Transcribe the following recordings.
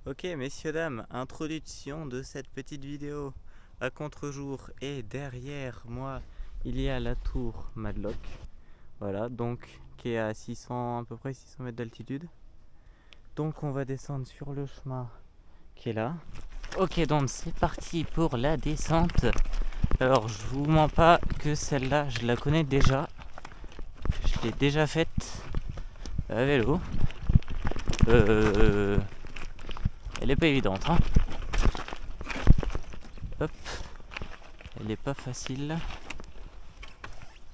Ok, messieurs, dames, introduction de cette petite vidéo à contre-jour. Et derrière moi, il y a la tour Madlock. Voilà, donc qui est à 600, à peu près 600 mètres d'altitude. Donc on va descendre sur le chemin qui est là. Ok, donc c'est parti pour la descente. Alors je vous mens pas que celle-là, je la connais déjà. Je l'ai déjà faite à vélo. Elle est pas évidente, hein. Hop, elle est pas facile.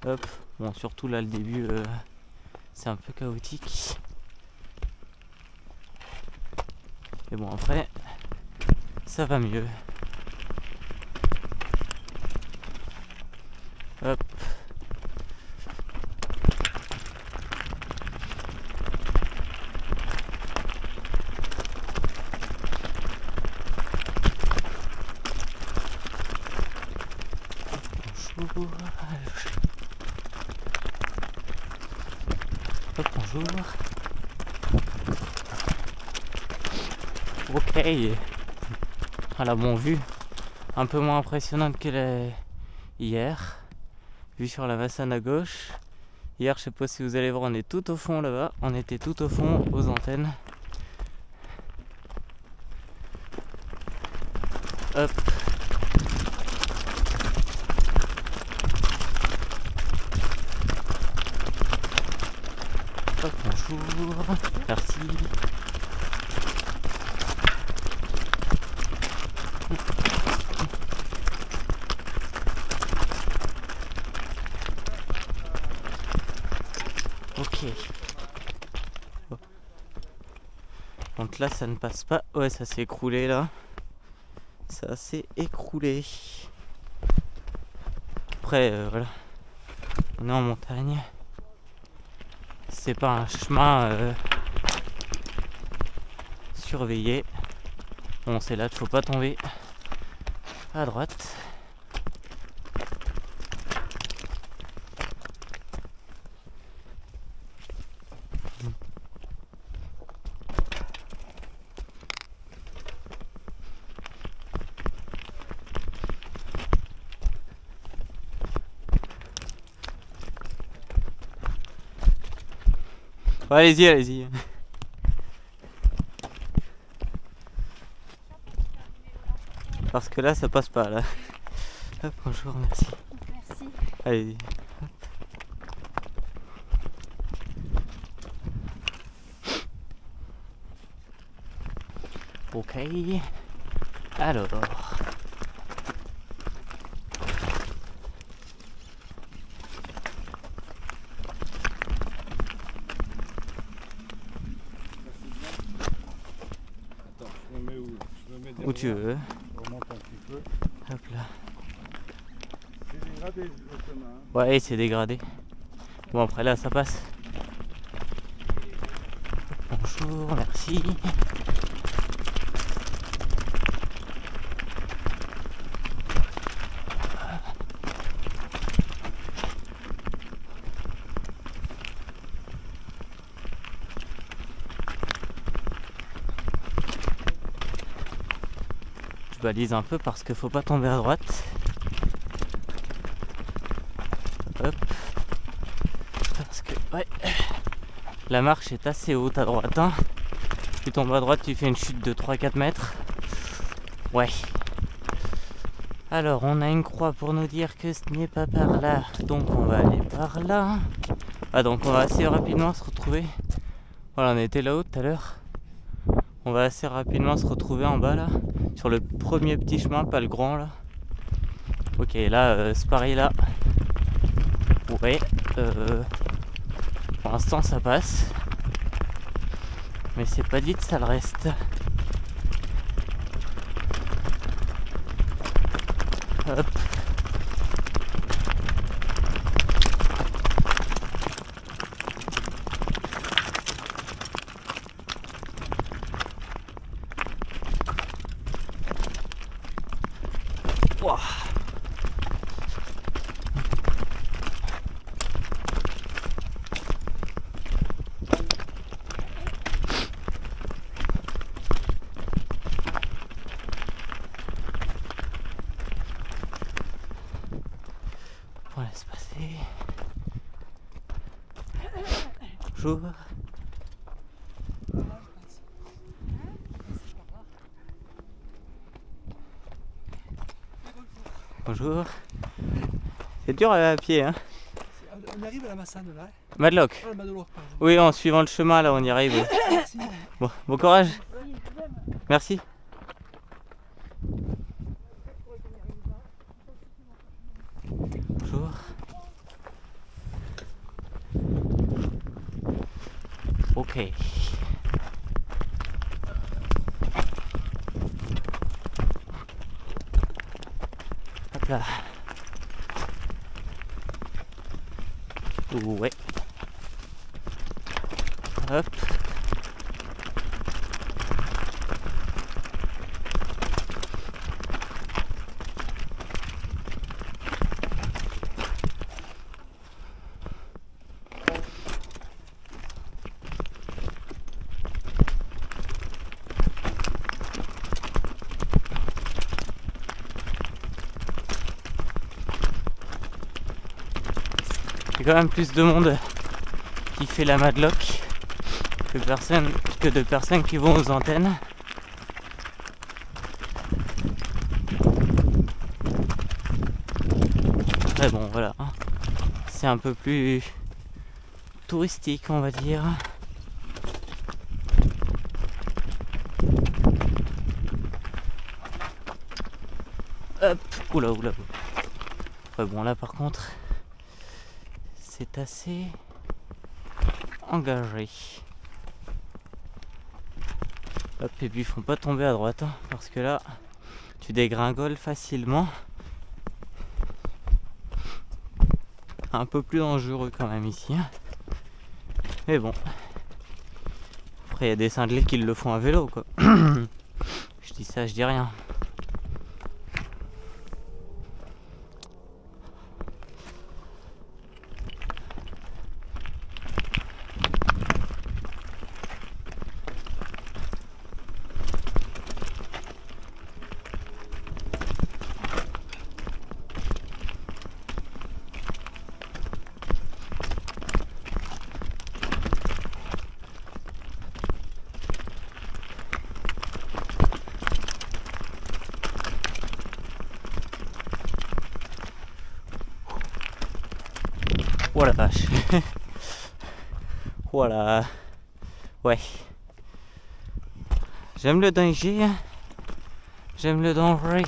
Hop, bon, surtout là le début, c'est un peu chaotique. Et bon, après, ça va mieux. Hop. Bonjour. Hop, bonjour. Ok. Voilà, bon, vue un peu moins impressionnante que hier. Vue sur la Massane à gauche. Hier, je sais pas si vous allez voir, on est tout au fond là-bas. On était tout au fond aux antennes. Hop. Hop, bonjour. Merci. Ok. Oh. Donc là, ça ne passe pas. Ouais, ça s'est écroulé là. Ça s'est écroulé. Après, voilà. On est en montagne. C'est pas un chemin surveillé. Bon, c'est là qu'il faut pas tomber à droite. Bon, allez-y, allez-y. Parce que là, ça passe pas, là. Hop, bonjour, merci. Merci. Allez-y. Ok. Alors. Attends, je me mets où? Je me mets derrière. Où tu veux. On monte un petit peu. Hop là. C'est dégradé le chemin. Hein. Ouais, c'est dégradé. Bon, après là, ça passe. Bonjour, merci. Je balise un peu parce qu'il faut pas tomber à droite. Hop. Parce que, ouais, la marche est assez haute à droite, hein. Tu tombes à droite, tu fais une chute de 3-4 mètres. Ouais. Alors, on a une croix pour nous dire que ce n'est pas par là. Donc, on va aller par là. Ah, donc on va assez rapidement se retrouver. Voilà, on était là-haut tout à l'heure. On va assez rapidement se retrouver en bas, là. Sur le premier petit chemin, pas le grand, là. Ok, là, c'est pareil, là. Ouais. Pour l'instant, ça passe. Mais c'est pas dit que ça le reste. Hop. Ouah. Bonjour. Bonjour. C'est dur à aller à pied, hein. On arrive à la Massane là. Madlock. Ah, le Madlock, pardon. Oui, en suivant le chemin, là, on y arrive. Merci. Bon courage. Merci. Bonjour. Ok. Hop là. Ouais. Hop. Il y a quand même plus de monde qui fait la Madlock que de personnes qui vont aux antennes. Après bon voilà, hein. C'est un peu plus touristique on va dire. Hop, oula. Ouais, bon là par contre c'est assez engagé. Hop, et puis il faut pas tomber à droite hein, parce que là tu dégringoles facilement. Un peu plus dangereux quand même ici hein. Mais bon, après il y a des cinglés qui le font à vélo quoi. Je dis ça, je dis rien. Oh la vache. Voilà. Ouais. J'aime le danger. J'aime le danger.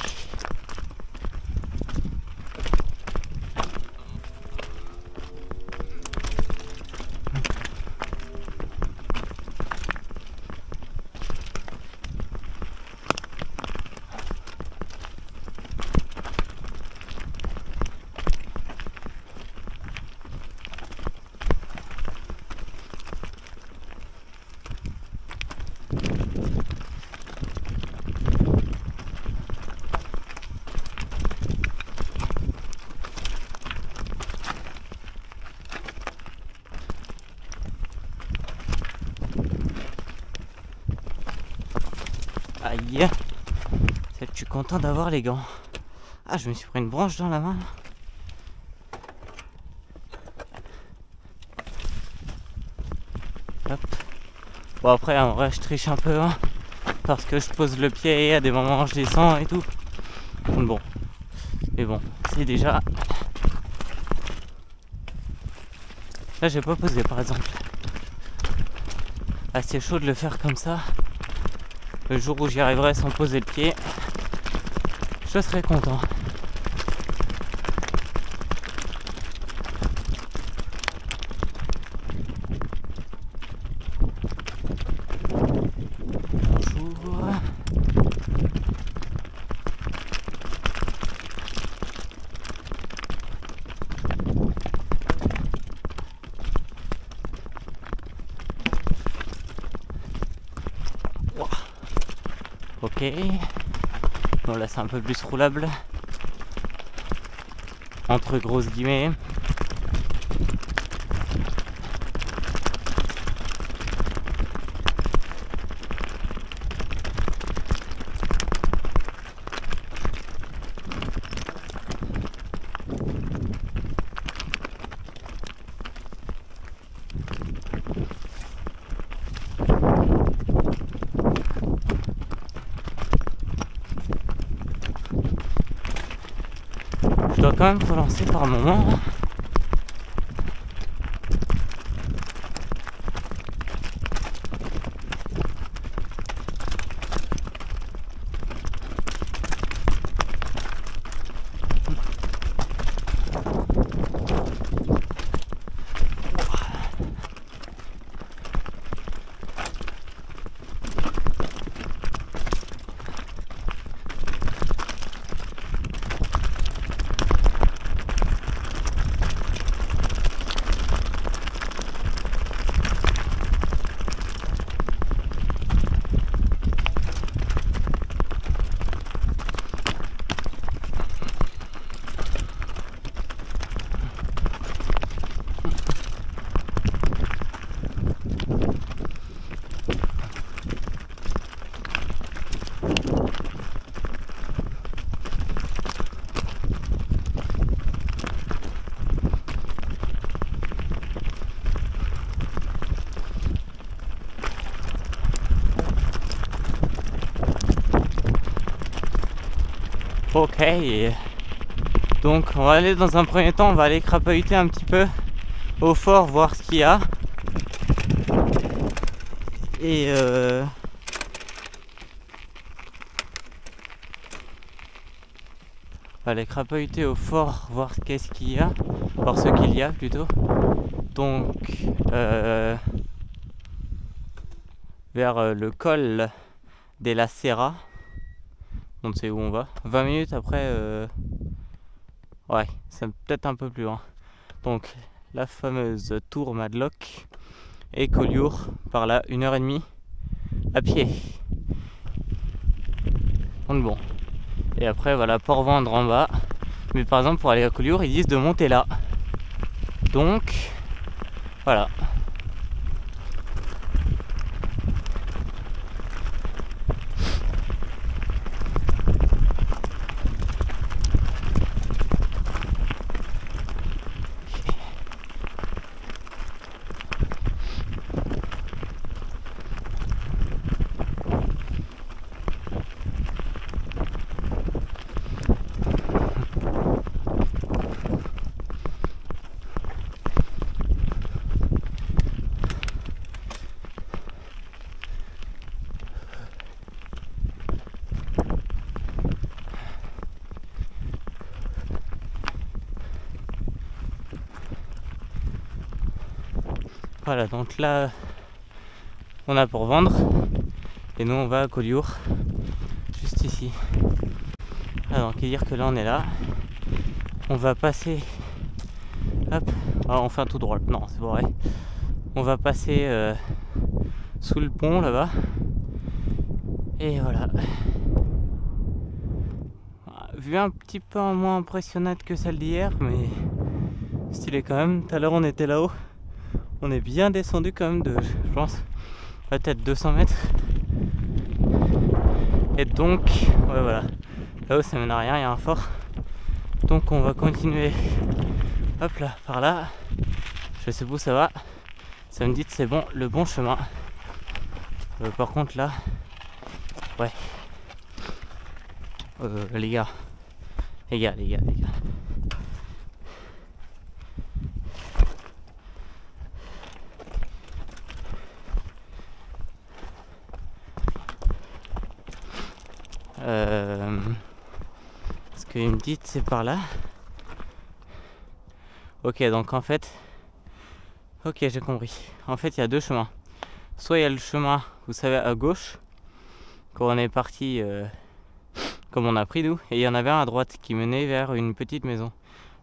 Aïe. Je suis content d'avoir les gants. Ah, je me suis pris une branche dans la main. Hop. Bon après en vrai je triche un peu hein, parce que je pose le pied et à des moments je descends et tout. Bon. Mais bon, c'est déjà... Là j'ai pas posé par exemple. Ah c'est chaud de le faire comme ça. Le jour où j'y arriverai sans poser le pied, je serai content. Bonjour. Wow. Ok. Bon là c'est un peu plus roulable. Entre grosses guillemets. dois quand même relancer par moment. Ok, donc on va aller dans un premier temps, on va aller crapahuter un petit peu au fort, voir ce qu'il y a. Et on va aller crapahuter au fort, voir qu'est-ce qu'il y a, voir ce qu'il y a plutôt. Donc vers le col de la Serra. On sait où on va. 20 minutes après, ouais, c'est peut-être un peu plus loin. Donc, la fameuse tour Madlock et Collioure, par là, 1h30 à pied. Donc bon. Et après, voilà, Port-Vendre en bas. Mais par exemple, pour aller à Collioure, ils disent de monter là. Donc, voilà. Voilà, donc là, on a Port-Vendre et nous on va à Collioure, juste ici. Alors, dire que là on est là, on va passer, hop, alors on fait un tout droit, non c'est pas vrai, on va passer sous le pont là-bas, et voilà. Vue un petit peu moins impressionnante que celle d'hier, mais stylé quand même. Tout à l'heure on était là-haut. On est bien descendu quand même de, je pense, peut-être 200 mètres. Et donc, ouais voilà, là-haut ça mène à rien, il y a un fort. Donc on va continuer, hop là, par là. Je sais pas où ça va. Ça me dit que c'est bon, le bon chemin. Par contre là, ouais. Les gars. Ce qu'il me dit c'est par là. Ok, donc en fait, ok, j'ai compris. En fait, il y a deux chemins. Soit il y a le chemin, vous savez, à gauche, quand on est parti, comme on a pris nous, et il y en avait un à droite qui menait vers une petite maison.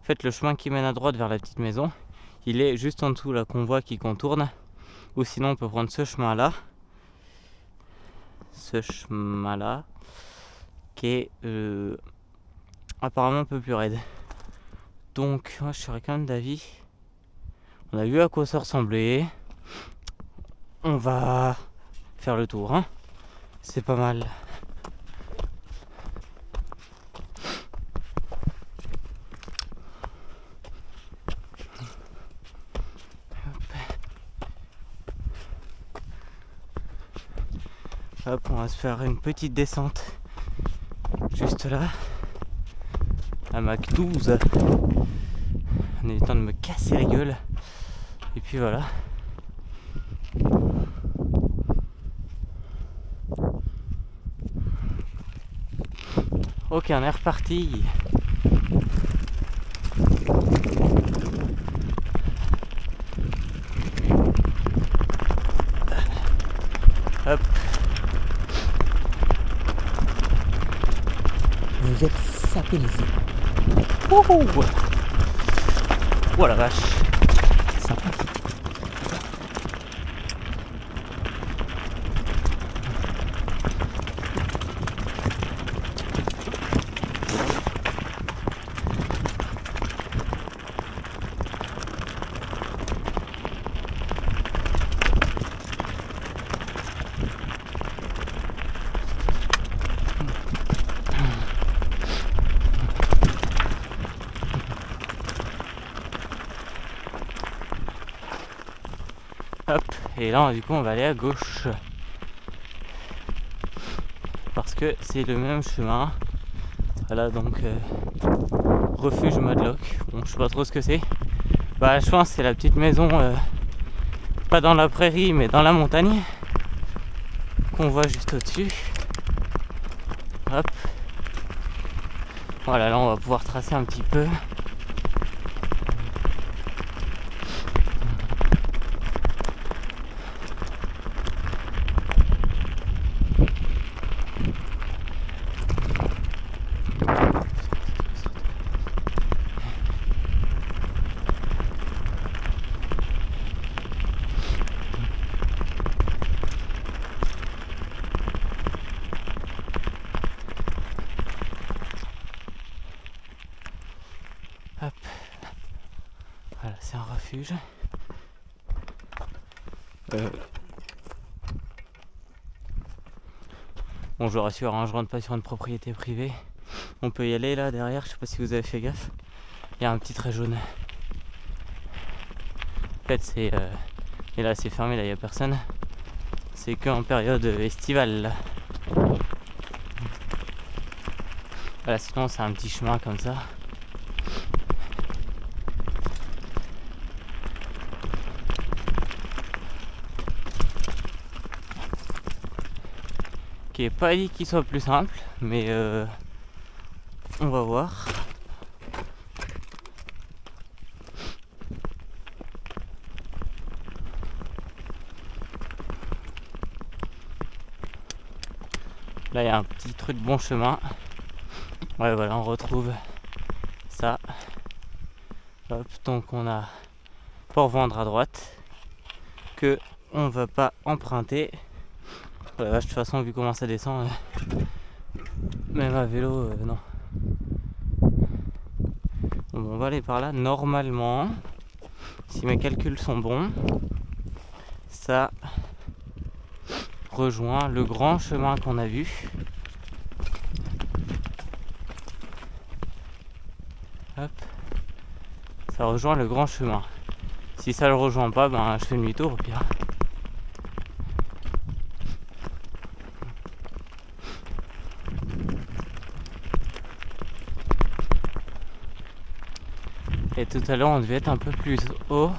En fait, le chemin qui mène à droite vers la petite maison, il est juste en dessous là qu'on voit qui contourne. Ou sinon, on peut prendre ce chemin-là. Qui est apparemment un peu plus raide. Donc moi je serais quand même d'avis, on a vu à quoi ça ressemblait, on va faire le tour, hein. C'est pas mal. Hop, on va se faire une petite descente juste là. à Mach 12. On est le temps de me casser la gueule. Et puis voilà. Ok, on est reparti. Hop. Vous êtes sapé les yeux. Wouhou! Oh la vache! Sympa. Hop, et là du coup on va aller à gauche parce que c'est le même chemin. Voilà, donc refuge Madlock. Bon, je sais pas trop ce que c'est. Bah je pense que c'est la petite maison pas dans la prairie mais dans la montagne qu'on voit juste au-dessus. Hop, voilà, là on va pouvoir tracer un petit peu. Hop, voilà, c'est un refuge. Bon, je rassure, hein, je rentre pas sur une propriété privée. On peut y aller là derrière, je sais pas si vous avez fait gaffe. Il y a un petit trait jaune. En fait, c'est. Et là, c'est fermé, là, il n'y a personne. C'est qu'en période estivale. Là. Voilà, sinon, c'est un petit chemin comme ça. Qui est pas dit qu'il soit plus simple, mais on va voir. Là il y a un petit truc bon chemin. Ouais, voilà, on retrouve ça. Hop, donc on a Port-Vendre à droite que on va pas emprunter. Oh la vache, de toute façon, vu comment ça descend, même à vélo, non. Bon, on va aller par là. Normalement, si mes calculs sont bons, ça rejoint le grand chemin qu'on a vu. Hop, ça rejoint le grand chemin. Si ça le rejoint pas, ben je fais demi-tour au pire. Et tout à l'heure on devait être un peu plus haut.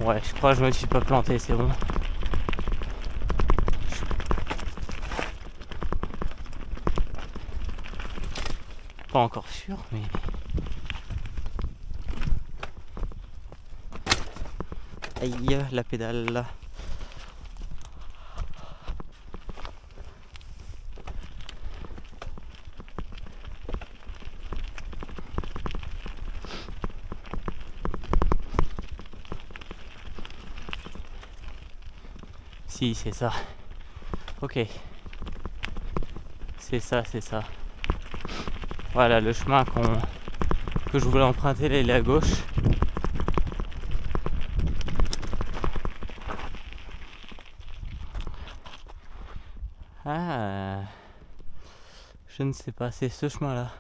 Ouais, je crois que je me suis pas planté, c'est bon. Pas encore sûr, mais... Aïe, la pédale. Si, c'est ça. Ok. C'est ça, c'est ça. Voilà, le chemin que je voulais emprunter, là, il est à gauche. Ah, je ne sais pas, c'est ce chemin-là.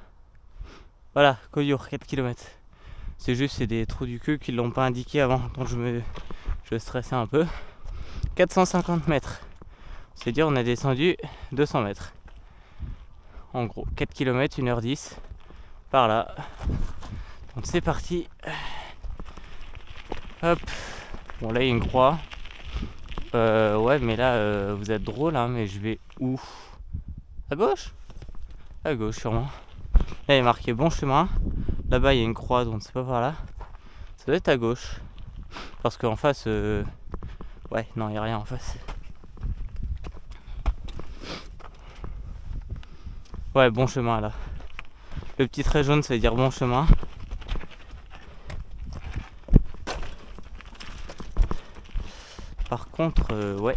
Voilà, Collioure, 4 km. C'est juste c'est des trous du cul qui l'ont pas indiqué avant, donc je stressais un peu. 450 mètres. C'est-à-dire on a descendu 200 mètres. En gros, 4 km, 1h10 par là. Donc c'est parti. Hop. Bon là il y a une croix. Ouais mais là vous êtes drôle hein, mais je vais où? À gauche? À gauche sûrement. Là il est marqué bon chemin. Là-bas il y a une croix donc c'est pas par là. Ça doit être à gauche. Parce qu'en face ouais non il n'y a rien en face. Ouais bon chemin là. Le petit trait jaune ça veut dire bon chemin. Par contre ouais.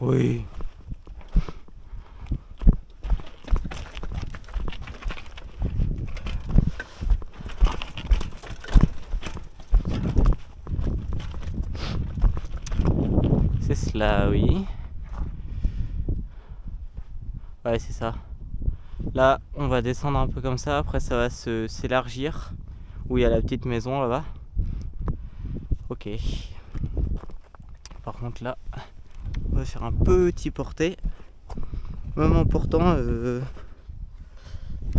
Oui. C'est cela, oui. Ouais, c'est ça. Là, on va descendre un peu comme ça. Après, ça va s'élargir. Où il y a la petite maison là-bas. Ok. Par contre, là, on va faire un petit porté. Même en portant, en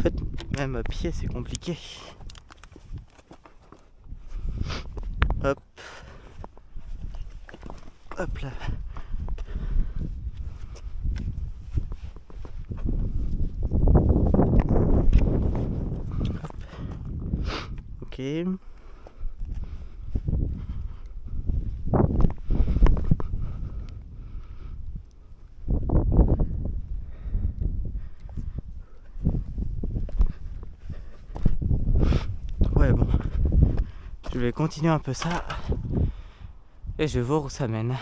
fait, même à pied, c'est compliqué. Hop. Hop là. Hop. Ok. Ouais bon. Je vais continuer un peu ça. Et je vais voir où ça mène.